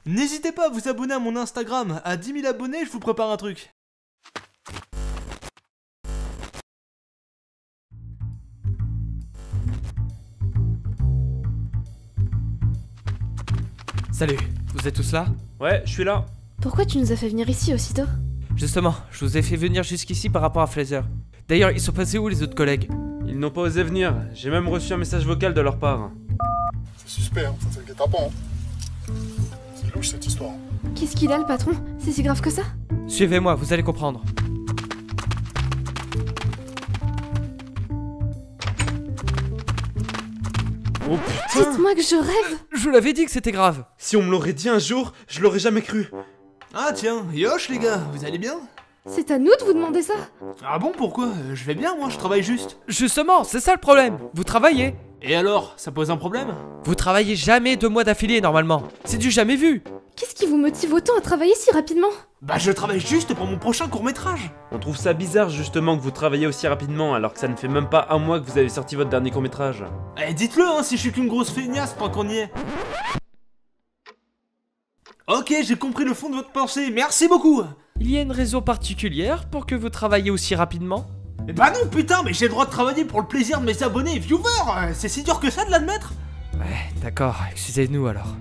N'hésitez pas à vous abonner à mon Instagram, à 10 000 abonnés, je vous prépare un truc. Salut, vous êtes tous là? Ouais, je suis là. Pourquoi tu nous as fait venir ici aussitôt? Justement, je vous ai fait venir jusqu'ici par rapport à Flazer. D'ailleurs, ils sont passés où les autres collègues? Ils n'ont pas osé venir. J'ai même reçu un message vocal de leur part. C'est suspect, hein. Ça c'est le guet-apens. C'est louche cette histoire. Qu'est-ce qu'il a le patron? C'est si grave que ça? Suivez-moi, vous allez comprendre. Oh putain! Dites-moi que je rêve! Je l'avais dit que c'était grave. Si on me l'aurait dit un jour, je l'aurais jamais cru. Ah tiens, Yosh les gars, vous allez bien? C'est à nous de vous demander ça? Ah bon, pourquoi? Je vais bien moi, je travaille juste. Justement, c'est ça le problème. Vous travaillez. Et alors, ça pose un problème? Vous travaillez jamais 2 mois d'affilée normalement. C'est du jamais vu. Qu'est-ce qui vous motive autant à travailler si rapidement? Bah je travaille juste pour mon prochain court-métrage. On trouve ça bizarre justement que vous travaillez aussi rapidement alors que ça ne fait même pas un mois que vous avez sorti votre dernier court-métrage. Eh dites-le hein, si je suis qu'une grosse feignasse tant qu'on y est. Ok, j'ai compris le fond de votre pensée, merci beaucoup. Il y a une raison particulière pour que vous travaillez aussi rapidement? Eh bah non putain, mais j'ai le droit de travailler pour le plaisir de mes abonnés et viewers. C'est si dur que ça de l'admettre? Ouais, d'accord, excusez-nous alors.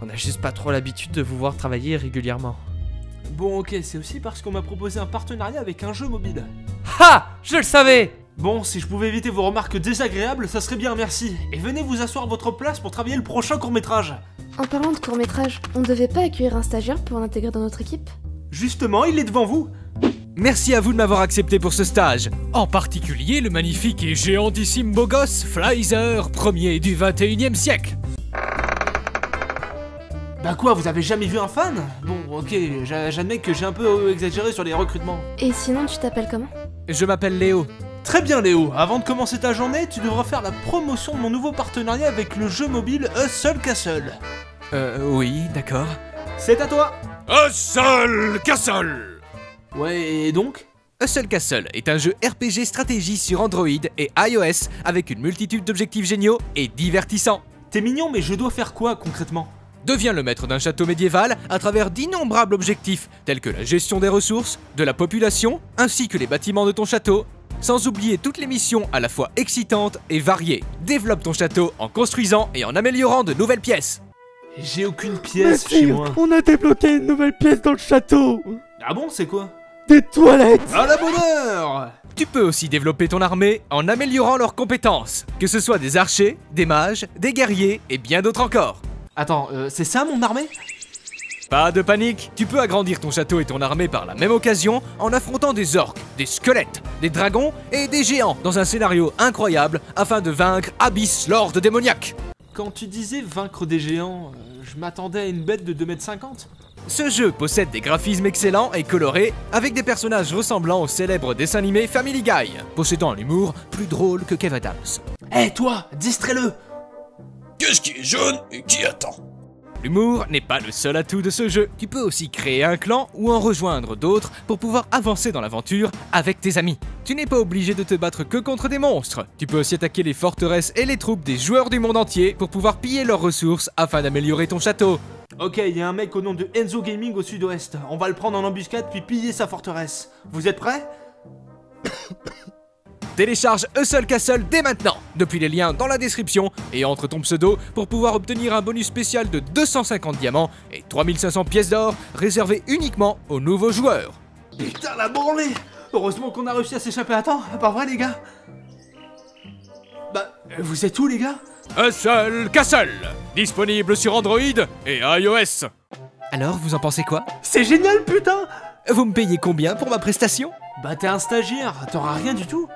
On a juste pas trop l'habitude de vous voir travailler régulièrement. Bon ok, c'est aussi parce qu'on m'a proposé un partenariat avec un jeu mobile. Ha! Je le savais! Bon, si je pouvais éviter vos remarques désagréables, ça serait bien, merci. Et venez vous asseoir à votre place pour travailler le prochain court-métrage. En parlant de court-métrage, on devait pas accueillir un stagiaire pour l'intégrer dans notre équipe? Justement, il est devant vous. Merci à vous de m'avoir accepté pour ce stage. En particulier le magnifique et géantissime beau gosse Flazer, premier du 21e siècle. Bah quoi, vous avez jamais vu un fan? Bon, ok, j'admets que j'ai un peu exagéré sur les recrutements. Et sinon, tu t'appelles comment? Je m'appelle Léo. Très bien Léo, avant de commencer ta journée, tu devras faire la promotion de mon nouveau partenariat avec le jeu mobile Hustle Castle. Oui, d'accord. C'est à toi. Hustle Castle. Ouais, et donc? Hustle Castle est un jeu RPG stratégie sur Android et iOS avec une multitude d'objectifs géniaux et divertissants. T'es mignon, mais je dois faire quoi concrètement? Deviens le maître d'un château médiéval à travers d'innombrables objectifs tels que la gestion des ressources, de la population, ainsi que les bâtiments de ton château, sans oublier toutes les missions à la fois excitantes et variées. Développe ton château en construisant et en améliorant de nouvelles pièces. J'ai aucune pièce chez moi. On a débloqué une nouvelle pièce dans le château. Ah bon, c'est quoi? Des toilettes. À la bonne heure. Tu peux aussi développer ton armée en améliorant leurs compétences, que ce soit des archers, des mages, des guerriers et bien d'autres encore. Attends, c'est ça mon armée? Pas de panique, tu peux agrandir ton château et ton armée par la même occasion en affrontant des orques, des squelettes, des dragons et des géants dans un scénario incroyable afin de vaincre Abyss Lord démoniaque. Quand tu disais vaincre des géants, je m'attendais à une bête de 2,50 m. Ce jeu possède des graphismes excellents et colorés avec des personnages ressemblant au célèbre dessin animé Family Guy, possédant un humour plus drôle que Kev Adams. Eh toi, distrais-le. Qu'est-ce qui est jaune et qui attend? L'humour n'est pas le seul atout de ce jeu. Tu peux aussi créer un clan ou en rejoindre d'autres pour pouvoir avancer dans l'aventure avec tes amis. Tu n'es pas obligé de te battre que contre des monstres. Tu peux aussi attaquer les forteresses et les troupes des joueurs du monde entier pour pouvoir piller leurs ressources afin d'améliorer ton château. Ok, il y a un mec au nom de Enzo Gaming au sud-ouest. On va le prendre en embuscade puis piller sa forteresse. Vous êtes prêts? Télécharge Hustle Castle dès maintenant, depuis les liens dans la description et entre ton pseudo pour pouvoir obtenir un bonus spécial de 250 diamants et 3500 pièces d'or réservé uniquement aux nouveaux joueurs. Putain la branlée. Heureusement qu'on a réussi à s'échapper à temps, pas vrai les gars? Bah, vous êtes où les gars? Hustle Castle, disponible sur Android et iOS. Alors, vous en pensez quoi? C'est génial putain. Vous me payez combien pour ma prestation? Bah t'es un stagiaire, t'auras rien du tout.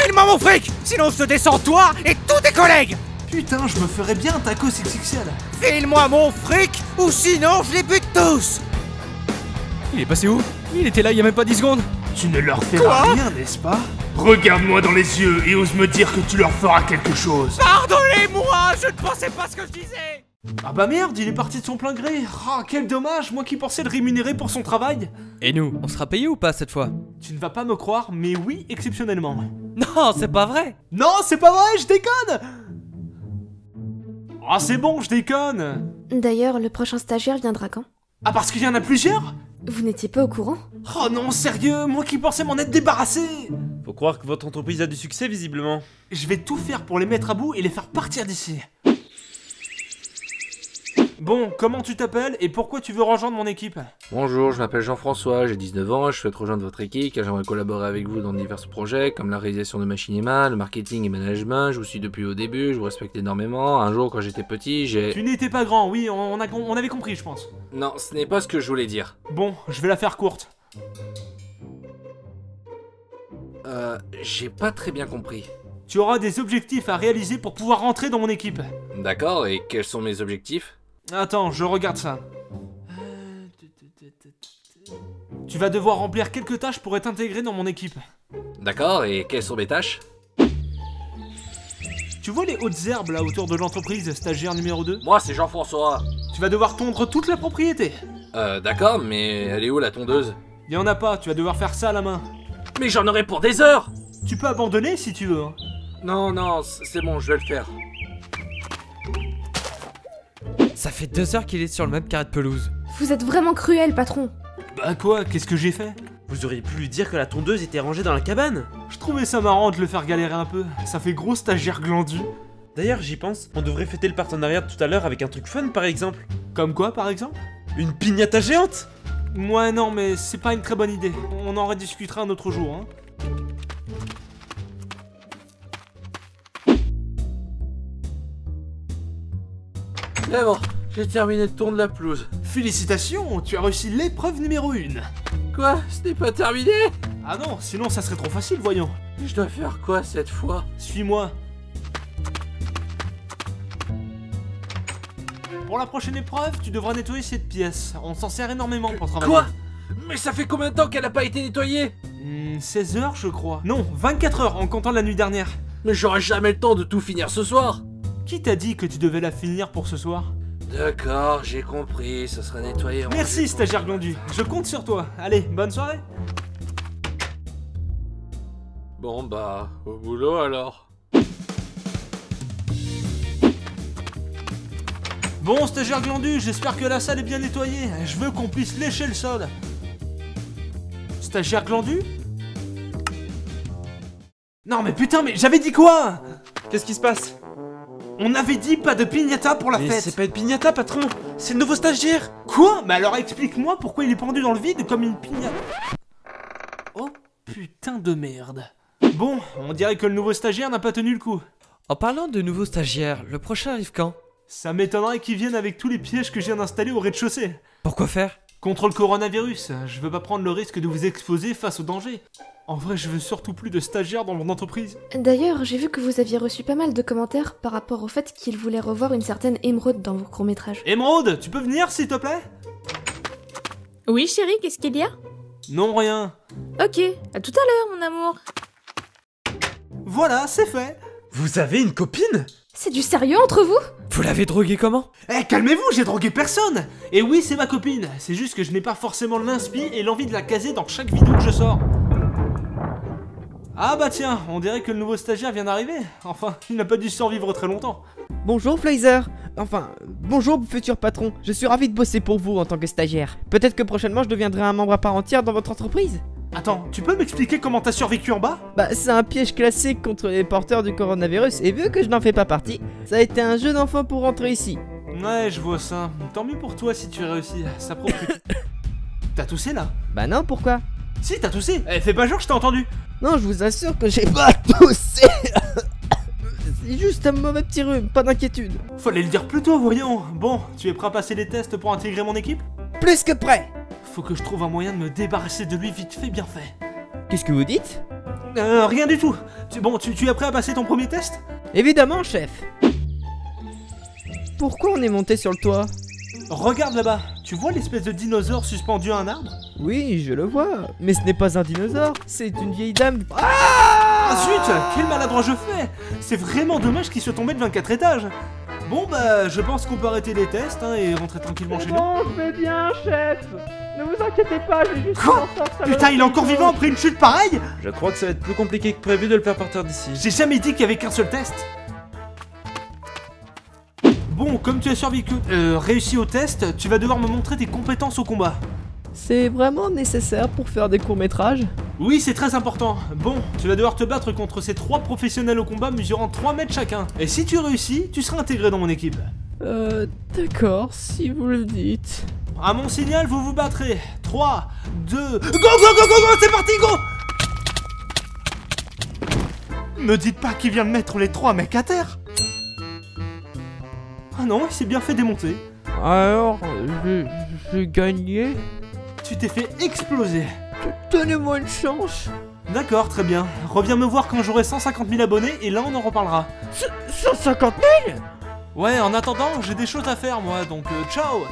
File-moi mon fric, sinon je te descends toi et tous tes collègues. Putain, je me ferais bien un taco XXL. File-moi mon fric, ou sinon je les bute tous. Il est passé où? Il était là il y a même pas 10 secondes. Tu ne leur feras rien, n'est-ce pas? Regarde-moi dans les yeux et ose me dire que tu leur feras quelque chose. Pardonnez-moi, je ne pensais pas ce que je disais. Ah bah merde, il est parti de son plein gré. Ah, quel dommage, moi qui pensais le rémunérer pour son travail. Et nous, on sera payé ou pas cette fois? Tu ne vas pas me croire, mais oui, exceptionnellement. Non, c'est pas vrai. Non, c'est pas vrai, je déconne. Ah, c'est bon, je déconne. D'ailleurs, le prochain stagiaire viendra quand? Ah, parce qu'il y en a plusieurs? Vous n'étiez pas au courant? Oh non, sérieux, moi qui pensais m'en être débarrassé. Faut croire que votre entreprise a du succès, visiblement. Je vais tout faire pour les mettre à bout et les faire partir d'ici. Bon, comment tu t'appelles et pourquoi tu veux rejoindre mon équipe? Bonjour, je m'appelle Jean-François, j'ai 19 ans, je souhaite rejoindre votre équipe car j'aimerais collaborer avec vous dans divers projets comme la réalisation de ma cinéma, le marketing et management, je vous suis depuis au début, je vous respecte énormément. Un jour quand j'étais petit, Tu n'étais pas grand, oui, on avait compris, je pense. Non, ce n'est pas ce que je voulais dire. Bon, je vais la faire courte. J'ai pas très bien compris. Tu auras des objectifs à réaliser pour pouvoir rentrer dans mon équipe. D'accord, et quels sont mes objectifs? Attends, je regarde ça. Tu vas devoir remplir quelques tâches pour être intégré dans mon équipe. D'accord, et quelles sont mes tâches? Tu vois les hautes herbes là autour de l'entreprise, stagiaire numéro 2? Moi, c'est Jean-François. Tu vas devoir tondre toute la propriété. D'accord, mais elle est où la tondeuse? Y en a pas, tu vas devoir faire ça à la main. Mais j'en aurai pour des heures! Tu peux abandonner si tu veux. Hein. Non, c'est bon, je vais le faire. Ça fait 2 heures qu'il est sur le même carré de pelouse. Vous êtes vraiment cruel, patron. Bah quoi, qu'est-ce que j'ai fait? Vous auriez pu lui dire que la tondeuse était rangée dans la cabane. Je trouvais ça marrant de le faire galérer un peu. Ça fait gros stagiaire glandu. D'ailleurs, j'y pense, on devrait fêter le partenariat de tout à l'heure avec un truc fun par exemple. Comme quoi par exemple? Une piñata géante. Ouais non mais c'est pas une très bonne idée. On en rediscutera un autre jour. Hein. C'est bon, j'ai terminé de tourner la pelouse. Félicitations, tu as réussi l'épreuve numéro 1. Quoi? Ce n'est pas terminé? Ah non, sinon ça serait trop facile, voyons. Je dois faire quoi cette fois? Suis-moi. Pour la prochaine épreuve, tu devras nettoyer cette pièce. On s'en sert énormément pour travailler. Quoi? Mais ça fait combien de temps qu'elle n'a pas été nettoyée? 16 heures, je crois. Non, 24 heures en comptant la nuit dernière. Mais j'aurai jamais le temps de tout finir ce soir. Qui t'a dit que tu devais la finir pour ce soir? D'accord, j'ai compris, ça sera nettoyé. Merci, stagiaire glandu. Je compte sur toi. Allez, bonne soirée. Bon bah, au boulot alors. Bon, stagiaire glandu, j'espère que la salle est bien nettoyée. Je veux qu'on puisse lécher le sol. Stagiaire glandu? Non mais putain, mais j'avais dit quoi? Qu'est-ce qui se passe? On avait dit pas de piñata pour la Mais fête. c'est pas une piñata, patron. C'est le nouveau stagiaire. Quoi? Mais alors explique-moi pourquoi il est pendu dans le vide comme une piñata. Oh putain de merde. Bon, on dirait que le nouveau stagiaire n'a pas tenu le coup. En parlant de nouveaux stagiaires, le prochain arrive quand? Ça m'étonnerait qu'ils viennent avec tous les pièges que je viens d'installer au rez-de-chaussée. Pourquoi faire? Contre le coronavirus, je veux pas prendre le risque de vous exposer face au danger. En vrai, je veux surtout plus de stagiaires dans mon entreprise. D'ailleurs, j'ai vu que vous aviez reçu pas mal de commentaires par rapport au fait qu'il voulait revoir une certaine Émeraude dans vos courts-métrages. Émeraude, tu peux venir s'il te plaît? Oui, chérie, qu'est-ce qu'il y a? Non, rien. Ok, à tout à l'heure, mon amour. Voilà, c'est fait. Vous avez une copine? C'est du sérieux entre vous? Vous l'avez drogué comment? Eh, calmez-vous, j'ai drogué personne. Et oui, c'est ma copine. C'est juste que je n'ai pas forcément l'inspi et l'envie de la caser dans chaque vidéo que je sors. Ah bah tiens, on dirait que le nouveau stagiaire vient d'arriver. Enfin, il n'a pas dû survivre très longtemps. Bonjour Flazer. Enfin, bonjour futur patron. Je suis ravi de bosser pour vous en tant que stagiaire. Peut-être que prochainement je deviendrai un membre à part entière dans votre entreprise. Attends, tu peux m'expliquer comment t'as survécu en bas? Bah c'est un piège classique contre les porteurs du coronavirus et vu que je n'en fais pas partie, ça a été un jeu d'enfant pour rentrer ici. Ouais, je vois ça. Tant mieux pour toi si tu réussis. Ça prouve que... T'as toussé là? Bah non, pourquoi? Si, t'as toussé. Eh, fais pas genre, je t'ai entendu. Non, je vous assure que j'ai pas toussé. C'est juste un mauvais petit rhume, pas d'inquiétude. Fallait le dire plus tôt, voyons. Bon, tu es prêt à passer les tests pour intégrer mon équipe? Plus que prêt. Faut que je trouve un moyen de me débarrasser de lui vite fait, bien fait. Qu'est-ce que vous dites? Rien du tout. Tu es prêt à passer ton premier test? Évidemment, chef. Pourquoi on est monté sur le toit? Regarde là-bas, tu vois l'espèce de dinosaure suspendu à un arbre? Oui, je le vois, mais ce n'est pas un dinosaure, c'est une vieille dame. Ah! zut, quel maladroit je fais. C'est vraiment dommage qu'il soit tombé de 24 étages. Bon bah, je pense qu'on peut arrêter les tests hein, et rentrer tranquillement chez nous. Bon, je vais bien, chef. Ne vous inquiétez pas, j'ai juste Quoi? fait en sorte, ça va Putain, il est encore être vivant après une chute pareille? Je crois que ça va être plus compliqué que prévu de le faire partir d'ici. J'ai jamais dit qu'il y avait qu'un seul test. Bon, comme tu as survécu, réussi au test, tu vas devoir me montrer tes compétences au combat. C'est vraiment nécessaire pour faire des courts-métrages? Oui, c'est très important. Bon, tu vas devoir te battre contre ces 3 professionnels au combat mesurant 3 mètres chacun. Et si tu réussis, tu seras intégré dans mon équipe. D'accord, si vous le dites. À mon signal, vous vous battrez. 3, 2... Go, go, go, go, go, c'est parti, go! Me dites pas qu'il vient de mettre les 3 mecs à terre. Ah non, il s'est bien fait démonter. Alors, j'ai gagné? Tu t'es fait exploser. Donnez-moi une chance. D'accord, très bien. Reviens me voir quand j'aurai 150 000 abonnés et là on en reparlera. 150 000? Ouais, en attendant, j'ai des choses à faire moi, donc ciao.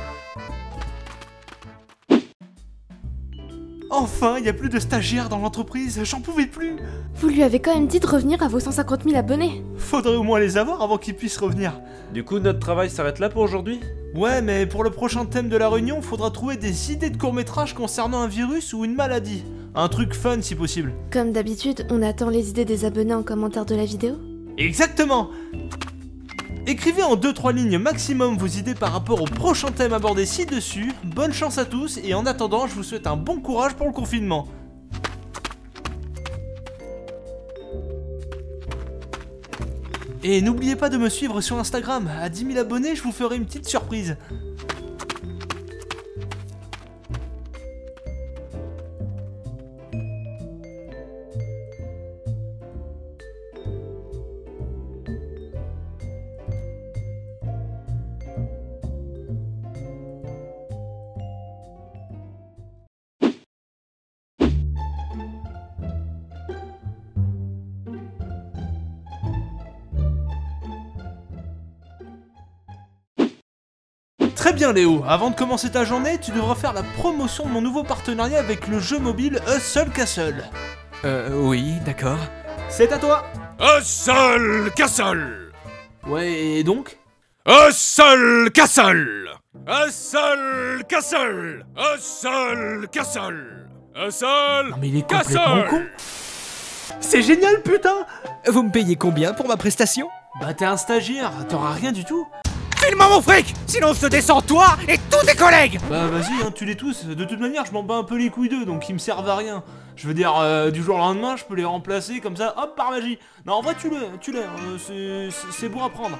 Enfin, y a plus de stagiaires dans l'entreprise, j'en pouvais plus. Vous lui avez quand même dit de revenir à vos 150 000 abonnés. Faudrait au moins les avoir avant qu'ils puissent revenir. Du coup, notre travail s'arrête là pour aujourd'hui? Ouais, mais pour le prochain thème de la réunion, faudra trouver des idées de court-métrage concernant un virus ou une maladie. Un truc fun si possible. Comme d'habitude, on attend les idées des abonnés en commentaire de la vidéo. Exactement. Écrivez en 2-3 lignes maximum vos idées par rapport au prochain thème abordé ci-dessus. Bonne chance à tous et en attendant, je vous souhaite un bon courage pour le confinement. Et n'oubliez pas de me suivre sur Instagram. À 10 000 abonnés, je vous ferai une petite surprise. Très bien Léo, avant de commencer ta journée, tu devras faire la promotion de mon nouveau partenariat avec le jeu mobile Hustle Castle. Oui, d'accord. C'est à toi. Hustle Castle. Ouais, et donc? Hustle Castle. Hustle Castle. Hustle Castle. Hustle. Non mais il est complètement con. C'est génial putain. Vous me payez combien pour ma prestation? Bah t'es un stagiaire, t'auras rien du tout. File-moi mon fric, sinon je te descends toi et tous tes collègues. Bah vas-y, hein, tue-les tous. De toute manière, je m'en bats un peu les couilles d'eux, donc ils me servent à rien. Je veux dire, du jour au lendemain, je peux les remplacer comme ça, hop, par magie. Non, en vrai, tue-les, c'est bon à prendre.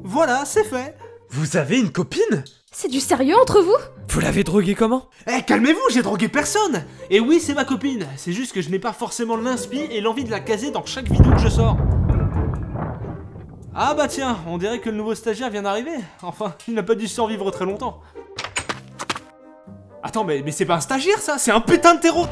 Voilà, c'est fait. Vous avez une copine? C'est du sérieux entre vous? Vous l'avez drogué comment? Eh, calmez-vous, j'ai drogué personne. Et oui, c'est ma copine. C'est juste que je n'ai pas forcément l'inspi et l'envie de la caser dans chaque vidéo que je sors. Ah bah tiens, on dirait que le nouveau stagiaire vient d'arriver. Enfin, il n'a pas dû survivre très longtemps. Attends, mais c'est pas un stagiaire ça, c'est un putain de terreau.